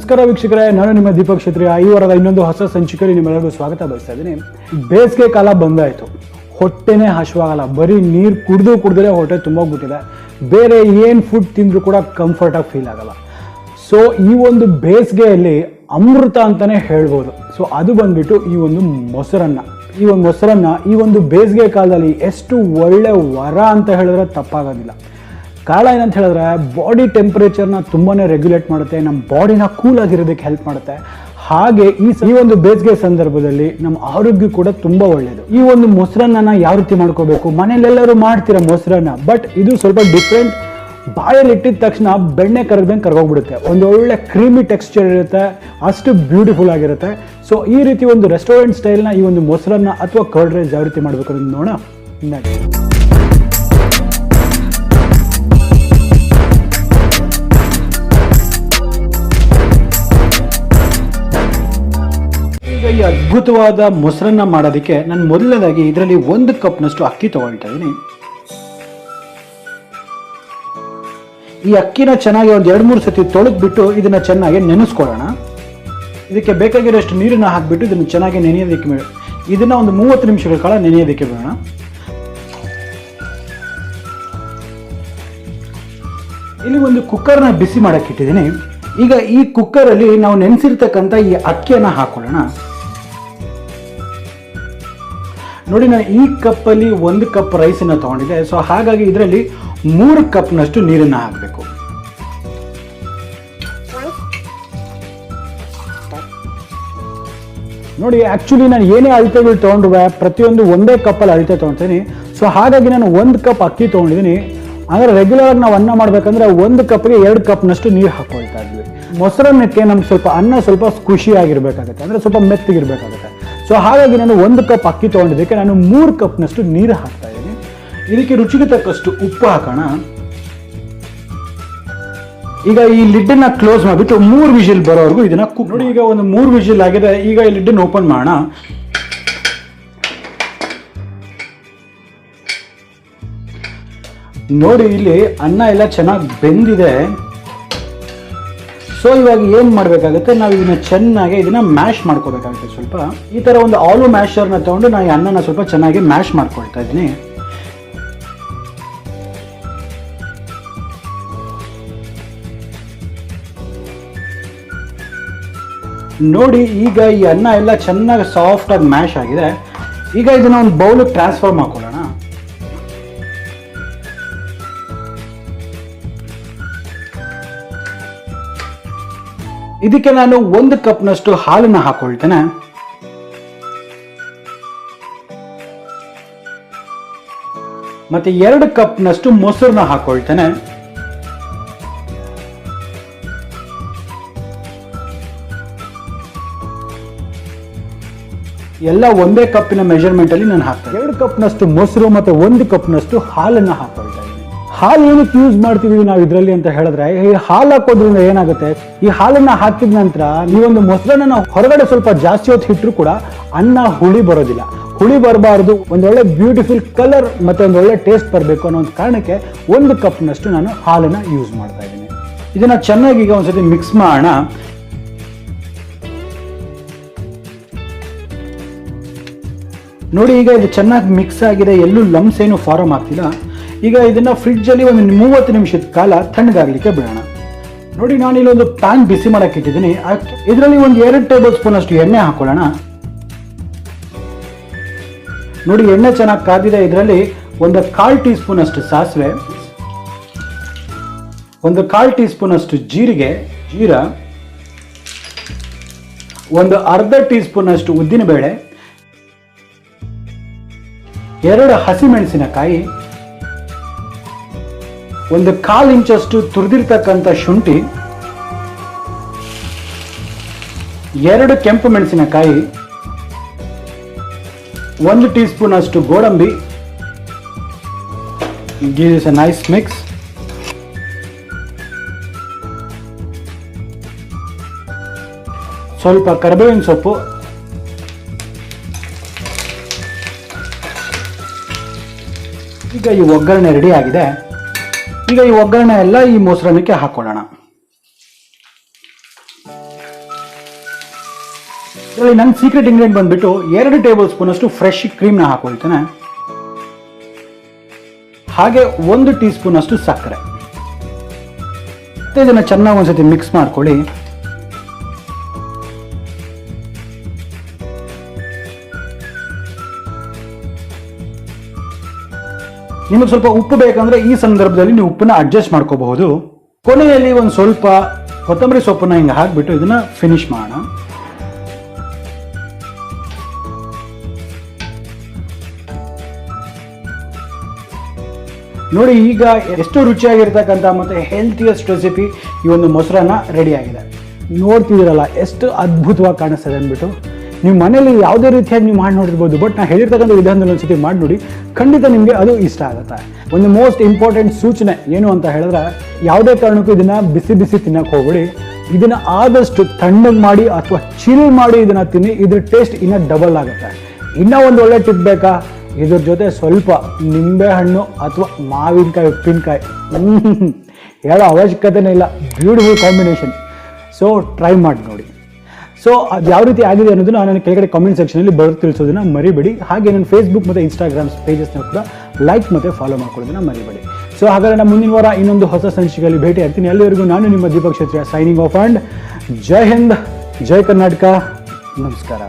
ನಮಸ್ಕಾರ ವೀಕ್ಷಕರೇ, ನಾನು ನಿಮ್ಮ ದೀಪಕ್ ಕ್ಷತ್ರಿಯ. ಈ ವಾರದ ಇನ್ನೊಂದು ಹೊಸ ಸಂಚಿಕೆಯಲ್ಲಿ ನಿಮ್ಮೆಲ್ಲರಿಗೂ ಸ್ವಾಗತ ಬಯಸ್ತಾ ಇದ್ದೀನಿ. ಬೇಸಿಗೆ ಕಾಲ ಬಂದಾಯಿತು, ಹೊಟ್ಟೆನೇ ಹಶ್ವಾಗಲ್ಲ. ಬರೀ ನೀರು ಕುಡಿದ್ರೆ ಹೊಟ್ಟೆ ತುಂಬೋಗ್ಬಿಟ್ಟಿದೆ. ಬೇರೆ ಏನು ಫುಡ್ ತಿಂದರೂ ಕೂಡ ಕಂಫರ್ಟಾಗಿ ಫೀಲ್ ಆಗಲ್ಲ. ಸೊ ಈ ಒಂದು ಬೇಸಿಗೆಯಲ್ಲಿ ಅಮೃತ ಅಂತಲೇ ಹೇಳ್ಬೋದು. ಸೊ ಅದು ಬಂದ್ಬಿಟ್ಟು ಈ ಒಂದು ಮೊಸರನ್ನ. ಈ ಒಂದು ಬೇಸಿಗೆ ಕಾಲದಲ್ಲಿ ಎಷ್ಟು ಒಳ್ಳೆ ವರ ಅಂತ ಹೇಳಿದ್ರೆ ತಪ್ಪಾಗೋದಿಲ್ಲ. ಕಾರಣ ಏನಂತ ಹೇಳಿದ್ರೆ, ಬಾಡಿ ಟೆಂಪ್ರೇಚರ್ನ ತುಂಬಾ ರೆಗ್ಯುಲೇಟ್ ಮಾಡುತ್ತೆ, ನಮ್ಮ ಬಾಡಿನ ಕೂಲಾಗಿರೋದಕ್ಕೆ ಹೆಲ್ಪ್ ಮಾಡುತ್ತೆ. ಹಾಗೆ ಈ ಒಂದು ಬೇಸಿಗೆ ಸಂದರ್ಭದಲ್ಲಿ ನಮ್ಮ ಆರೋಗ್ಯ ಕೂಡ ತುಂಬ ಒಳ್ಳೆಯದು. ಈ ಒಂದು ಮೊಸರನ್ನ ಯಾವ ರೀತಿ ಮಾಡ್ಕೋಬೇಕು, ಮನೇಲೆಲ್ಲರೂ ಮಾಡ್ತೀರ ಮೊಸರನ್ನ, ಬಟ್ ಇದು ಸ್ವಲ್ಪ ಡಿಫ್ರೆಂಟ್. ಬಾಯಲ್ಲಿ ಇಟ್ಟಿದ ತಕ್ಷಣ ಬೆಣ್ಣೆ ಕರಗ್ದಂಗೆ ಕರ್ಗೋಗ್ಬಿಡುತ್ತೆ. ಒಂದು ಒಳ್ಳೆ ಕ್ರೀಮಿ ಟೆಕ್ಸ್ಚರ್ ಇರುತ್ತೆ, ಅಷ್ಟು ಬ್ಯೂಟಿಫುಲ್ ಆಗಿರುತ್ತೆ. ಸೊ ಈ ರೀತಿ ಒಂದು ರೆಸ್ಟೋರೆಂಟ್ ಸ್ಟೈಲ್ನ ಈ ಒಂದು ಮೊಸರನ್ನ ಅಥವಾ ಕರ್ಡ್ ರೈಸ್ ಯಾವ ರೀತಿ ಮಾಡಬೇಕು ಅಂತ ನೋಡೋಣ. ಈ ಅದ್ಭುತವಾದ ಮೊಸರನ್ನ ಮಾಡೋದಕ್ಕೆ ನಾನು ಮೊದಲನೇದಾಗಿ ಇದರಲ್ಲಿ 1 ಕಪ್ನಷ್ಟು ಅಕ್ಕಿ ತಗೊಳ್ತಾ ಇದ್ದೀನಿ. ಈ ಅಕ್ಕಿನ ಚೆನ್ನಾಗಿ ಒಂದು 2-3 ಸತಿ ತೊಳೆದ್ಬಿಟ್ಟು ಇದನ್ನ ಚೆನ್ನಾಗಿ ನೆನೆಸ್ಕೊಳ್ಳೋಣ. ಇದಕ್ಕೆ ಬೇಕಾಗಿರೋಷ್ಟು ನೀರನ್ನ ಹಾಕಿಬಿಟ್ಟು ಇದನ್ನು ಚೆನ್ನಾಗಿ ನೆನೆಯೋದಕ್ಕೆ ಇದನ್ನ ಒಂದು 30 ನಿಮಿಷಗಳ ಕಾಲ ನೆನೆಯೋದಕ್ಕೆ ಬಿಡೋಣ. ಇಲ್ಲಿ ಒಂದು ಕುಕ್ಕರ್ನ ಬಿಸಿ ಮಾಡಕ್ಕೆ ಇಟ್ಟಿದ್ದೀನಿ. ಈಗ ಈ ಕುಕ್ಕರಲ್ಲಿ ನಾವು ನೆನೆಸಿರ್ತಕ್ಕಂಥ ಈ ಅಕ್ಕಿಯನ್ನು ಹಾಕೊಳ್ಳೋಣ. ನೋಡಿ, ನಾನು ಈ ಕಪ್ಪಲ್ಲಿ 1 ಕಪ್ ರೈಸನ್ನು ತಗೊಂಡಿದ್ದೆ. ಸೊ ಹಾಗಾಗಿ ಇದರಲ್ಲಿ 3 ಕಪ್ನಷ್ಟು ನೀರನ್ನು ಹಾಕಬೇಕು. ನೋಡಿ, ಆಕ್ಚುಲಿ ನಾನು ಏನೇ ಅಳತೆಗಳು ತೊಗೊಂಡ್ರು ಪ್ರತಿಯೊಂದು ಒಂದೇ ಕಪ್ಪಲ್ಲಿ ಅಳತೆ ತೊಗೊತೀನಿ. ಸೊ ಹಾಗಾಗಿ ನಾನು 1 ಕಪ್ ಅಕ್ಕಿ ತೊಗೊಂಡಿದ್ದೀನಿ. ಅಂದರೆ ರೆಗ್ಯುಲರ್ ಆಗಿ ನಾವು ಅನ್ನ ಮಾಡ್ಬೇಕಂದ್ರೆ 1 ಕಪ್ಗೆ 2 ಕಪ್ನಷ್ಟು ನೀರು ಹಾಕೊಳ್ತಾ ಇದ್ವಿ. ಮೊಸರನ್ನಕ್ಕೆ ನಮ್ಗೆ ಸ್ವಲ್ಪ ಅನ್ನ ಸ್ವಲ್ಪ ಖುಷಿಯಾಗಿರ್ಬೇಕಾಗುತ್ತೆ, ಅಂದರೆ ಸ್ವಲ್ಪ ಮೆತ್ತಗಿರ್ಬೇಕಾಗುತ್ತೆ. ಸೊ ಹಾಗಾಗಿ ನಾನು 1 ಕಪ್ ಅಕ್ಕಿ ತೊಗೊಂಡಿದ್ದಕ್ಕೆ ನಾನು 3 ಕಪ್ನಷ್ಟು ನೀರು ಹಾಕ್ತಾ ಇದ್ದೀನಿ. ಇದಕ್ಕೆ ರುಚಿಗೆ ತಕ್ಕಷ್ಟು ಉಪ್ಪು ಹಾಕೋಣ. ಈಗ ಈ ಲಿಡ್ಡನ್ನ ಕ್ಲೋಸ್ ಮಾಡಿಬಿಟ್ಟು 3 ವಿಜಿಲ್ ಬರೋವರೆಗೂ ಇದನ್ನ ಕುಕ್ ನೋಡಿ. ಈಗ ಒಂದು 3 ವಿಜಿಲ್ ಆಗಿದೆ. ಈಗ ಈ ಲಿಡ್ಡನ್ನ ಓಪನ್ ಮಾಡೋಣ. ನೋಡಿ, ಇಲ್ಲಿ ಅನ್ನ ಎಲ್ಲ ಚೆನ್ನಾಗಿ ಬೆಂದಿದೆ. ಸೊ ಇವಾಗ ಏನು ಮಾಡಬೇಕಾಗುತ್ತೆ, ನಾವು ಇದನ್ನ ಮ್ಯಾಶ್ ಮಾಡ್ಕೋಬೇಕಾಗುತ್ತೆ. ಸ್ವಲ್ಪ ಈ ಥರ ಒಂದು ಆಲೂ ಮ್ಯಾಶರ್ನ ತಗೊಂಡು ನಾನು ಈ ಅನ್ನನ ಸ್ವಲ್ಪ ಚೆನ್ನಾಗಿ ಮ್ಯಾಶ್ ಮಾಡ್ಕೊಳ್ತಾ ಇದ್ದೀನಿ. ನೋಡಿ, ಈಗ ಈ ಅನ್ನ ಎಲ್ಲ ಚೆನ್ನಾಗಿ ಸಾಫ್ಟಾಗಿ ಮ್ಯಾಶ್ ಆಗಿದೆ. ಈಗ ಇದನ್ನ ಒಂದು ಬೌಲಿಗೆ ಟ್ರಾನ್ಸ್ಫರ್ ಮಾಡ್ಕೊಳ್ಳೋಣ. ಇದಕ್ಕೆ ನಾನು 1 ಕಪ್ನಷ್ಟು ಹಾಲನ್ನು ಹಾಕೊಳ್ತೇನೆ. ಮತ್ತೆ 2 ಕಪ್ನಷ್ಟು ಮೊಸರನ್ನ ಹಾಕೊಳ್ತೇನೆ. ಎಲ್ಲ ಒಂದೇ ಕಪ್ಪಿನ ಮೆಜರ್ಮೆಂಟ್ ಅಲ್ಲಿ ನಾನು ಹಾಕ್ತೇನೆ. 2 ಕಪ್ನಷ್ಟು ಮೊಸರು ಮತ್ತೆ 1 ಕಪ್ನಷ್ಟು ಹಾಲನ್ನು ಹಾಕೊಳ್ತಾ ಇದ್ದೀನಿ. ಹಾಲು ಏನಕ್ಕೆ ಯೂಸ್ ಮಾಡ್ತಿದೀವಿ ನಾವು ಇದರಲ್ಲಿ ಅಂತ ಹೇಳಿದ್ರೆ, ಈ ಹಾಲು ಹಾಕೋದ್ರಿಂದ ಏನಾಗುತ್ತೆ, ಈ ಹಾಲನ್ನ ಹಾಕಿದ ನಂತರ ಈ ಒಂದು ಮೊಸರನ್ನ ನಾವು ಹೊರಗಡೆ ಸ್ವಲ್ಪ ಜಾಸ್ತಿ ಹೊತ್ತು ಇಟ್ಟರು ಕೂಡ ಅನ್ನ ಹುಳಿ ಬರೋದಿಲ್ಲ. ಹುಳಿ ಬರಬಾರ್ದು, ಒಂದೊಳ್ಳೆ ಬ್ಯೂಟಿಫುಲ್ ಕಲರ್ ಮತ್ತೆ ಒಂದೊಳ್ಳೆ ಟೇಸ್ಟ್ ಬರಬೇಕು ಅನ್ನೋ ಒಂದು ಕಾರಣಕ್ಕೆ 1 ಕಪ್ನಷ್ಟು ನಾನು ಹಾಲನ್ನ ಯೂಸ್ ಮಾಡ್ತಾ ಇದ್ದೀನಿ. ಇದನ್ನ ಚೆನ್ನಾಗಿ ಈಗ ಒಂದ್ಸತಿ ಮಿಕ್ಸ್ ಮಾಡೋಣ. ನೋಡಿ, ಈಗ ಇದು ಚೆನ್ನಾಗಿ ಮಿಕ್ಸ್ ಆಗಿದೆ, ಎಲ್ಲೂ ಲಮ್ಸ್ ಏನು ಫಾರ್ಮ್ ಆಗ್ತಿಲ್ಲ. ಈಗ ಇದನ್ನ ಫ್ರಿಡ್ಜ್ ಅಲ್ಲಿ ಒಂದು 30 ನಿಮಿಷದ ಕಾಲ ತಣ್ಣಗಾಗ್ಲಿಕ್ಕೆ ಬಿಡೋಣ. ನೋಡಿ, ನಾನು ಇಲ್ಲೊಂದು ಪ್ಯಾನ್ ಬಿಸಿ ಮಾಡಕ್ಕೆ ಇಟ್ಟಿದ್ದೀನಿ. ಇದರಲ್ಲಿ ಒಂದು 2 ಟೇಬಲ್ ಸ್ಪೂನ್ ಅಷ್ಟು ಎಣ್ಣೆ ಹಾಕೊಳ್ಳೋಣ. ನೋಡಿ, ಎಣ್ಣೆ ಚೆನ್ನಾಗಿ ಕಾದಿದೆ. ಇದರಲ್ಲಿ ಒಂದು 1/4 ಟೀ ಸ್ಪೂನ್ ಅಷ್ಟು ಸಾಸಿವೆ, ಒಂದು 1/4 ಟೀ ಸ್ಪೂನ್ ಅಷ್ಟು ಜೀರಾ, ಒಂದು ಅರ್ಧ ಟೀ ಸ್ಪೂನ್ ಅಷ್ಟು ಉದ್ದಿನಬೇಳೆ, 2 ಹಸಿಮೆಣಸಿನಕಾಯಿ, ಒಂದು 1/4 ಇಂಚಷ್ಟು ತುರಿದಿರ್ತಕ್ಕಂಥ ಶುಂಠಿ, 2 ಕೆಂಪು ಮೆಣಸಿನಕಾಯಿ, 1 ಟೀ ಸ್ಪೂನ್ ಅಷ್ಟು ಗೋಡಂಬಿ. Give is A nice mix. ಸ್ವಲ್ಪ ಕರಿಬೇವಿನ ಸೊಪ್ಪು, ಈಗ ಈ ಒಗ್ಗರಣೆ ರೆಡಿ ಆಗಿದೆ. ಈಗ ಈ ಒಗ್ಗರಣೆ ಎಲ್ಲ ಈ ಮೊಸರನ್ನಕ್ಕೆ ಹಾಕೊಳ್ಳೋಣ. ಇದರಲ್ಲಿ ನನ್ನ ಸೀಕ್ರೆಟ್ ಇಂಗ್ರೀಡಿಯೆಂಟ್ ಬಂದ್ಬಿಟ್ಟು 2 ಟೇಬಲ್ ಸ್ಪೂನ್ ಅಷ್ಟು ಫ್ರೆಶ್ ಕ್ರೀಮ್ನ ಹಾಕೊಳ್ತೇನೆ. ಹಾಗೆ 1 ಟೀ ಸ್ಪೂನ್ ಅಷ್ಟು ಸಕ್ಕರೆ. ಮತ್ತೆ ಇದನ್ನು ಚೆನ್ನಾಗಿ ಒಂದ್ಸತಿ ಮಿಕ್ಸ್ ಮಾಡ್ಕೊಳ್ಳಿ. ನಿಮಗೆ ಸ್ವಲ್ಪ ಉಪ್ಪು ಬೇಕಂದ್ರೆ ಈ ಸಂದರ್ಭದಲ್ಲಿ ನೀವು ಉಪ್ಪನ್ನ ಅಡ್ಜಸ್ಟ್ ಮಾಡ್ಕೋಬಹುದು. ಕೊನೆಯಲ್ಲಿ ಒಂದು ಸ್ವಲ್ಪ ಕೊತ್ತಂಬರಿ ಸೊಪ್ಪನ್ನ ಹಿಂಗೆ ಹಾಕ್ಬಿಟ್ಟು ಇದನ್ನ ಫಿನಿಶ್ ಮಾಡೋಣ. ನೋಡಿ, ಈಗ ಎಷ್ಟು ರುಚಿಯಾಗಿರ್ತಕ್ಕಂಥ ಮತ್ತು ಹೆಲ್ತಿಯಸ್ಟ್ ರೆಸಿಪಿ ಈ ಒಂದು ಮೊಸರನ್ನ ರೆಡಿ ಆಗಿದೆ. ನೋಡ್ತಿದ್ದೀರಲ್ಲ ಎಷ್ಟು ಅದ್ಭುತವಾಗಿ ಕಾಣಿಸ್ತದೆ ಅಂದ್ಬಿಟ್ಟು. ನೀವು ಮನೇಲಿ ಯಾವುದೇ ರೀತಿಯಾಗಿ ನೀವು ಮಾಡಿ ನೋಡಿರ್ಬೋದು, ಬಟ್ ನಾನು ಹೇಳಿರ್ತಕ್ಕಂಥ ವಿಧಾನದಲ್ಲಿ ಒಂದ್ಸತಿ ಮಾಡಿ ನೋಡಿ, ಖಂಡಿತ ನಿಮಗೆ ಅದು ಇಷ್ಟ ಆಗುತ್ತೆ. ಒಂದು ಮೋಸ್ಟ್ ಇಂಪಾರ್ಟೆಂಟ್ ಸೂಚನೆ ಏನು ಅಂತ ಹೇಳಿದ್ರೆ, ಯಾವುದೇ ಕಾರಣಕ್ಕೂ ಇದನ್ನು ಬಿಸಿ ಬಿಸಿ ತಿನ್ನಕ್ಕೆ ಹೋಗ್ಬೇಡಿ. ಇದನ್ನು ಆದಷ್ಟು ತಣ್ಣಗೆ ಮಾಡಿ ಅಥವಾ ಚಿಲ್ ಮಾಡಿ ಇದನ್ನು ತಿನ್ನಿ. ಇದ್ರ ಟೇಸ್ಟ್ ಇನ್ನೂ ಡಬಲ್ ಆಗುತ್ತೆ. ಇನ್ನೂ ಒಂದು ಒಳ್ಳೆ ಟಿಪ್ ಬೇಕಾ? ಇದ್ರ ಜೊತೆ ಸ್ವಲ್ಪ ನಿಂಬೆ ಹಣ್ಣು ಅಥವಾ ಮಾವಿನಕಾಯಿ ಉಪ್ಪಿನಕಾಯಿ ಹೇಳೋ ಅವಶ್ಯಕತೆನೇ ಇಲ್ಲ. Beautiful combination. ಸೊ ಟ್ರೈ ಮಾಡಿ ನೋಡಿ. ಸೊ ಅದು ಯಾವ ರೀತಿ ಆಗಿದೆ ಅನ್ನೋದನ್ನ ನಾನು ಕೆಳಗಡೆ ಕಾಮೆಂಟ್ ಸೆಕ್ಷನಲ್ಲಿ ಬರೆದು ತಿಳಿಸೋದನ್ನ ಮರಿಬೇಡಿ. ಹಾಗೆ ನನ್ನ ಫೇಸ್ಬುಕ್ ಮತ್ತು ಇನ್ಸ್ಟಾಗ್ರಾಮ್ ಪೇಜಸ್ನ ಕೂಡ ಲೈಕ್ ಮತ್ತು ಫಾಲೋ ಮಾಡ್ಕೊಳ್ಳೋದನ್ನ ಮರಿಬೇಡಿ. ಸೊ ಹಾಗಾದ್ರೆ ನಾನು ಮುಂದಿನ ವಾರ ಇನ್ನೊಂದು ಹೊಸ ಸಂಚಿಕೆಯಲ್ಲಿ ಭೇಟಿ ಆಗ್ತೀನಿ. ಅಲ್ಲಿವರೆಗೂ ನಾನು ನಿಮ್ಮ ದೀಪಕ್ ಕ್ಷತ್ರಿಯ ಸೈನಿಂಗ್ ಆಫ್. ಆ್ಯಂಡ್ ಜೈ ಹಿಂದ್, ಜೈ ಕರ್ನಾಟಕ, ನಮಸ್ಕಾರ.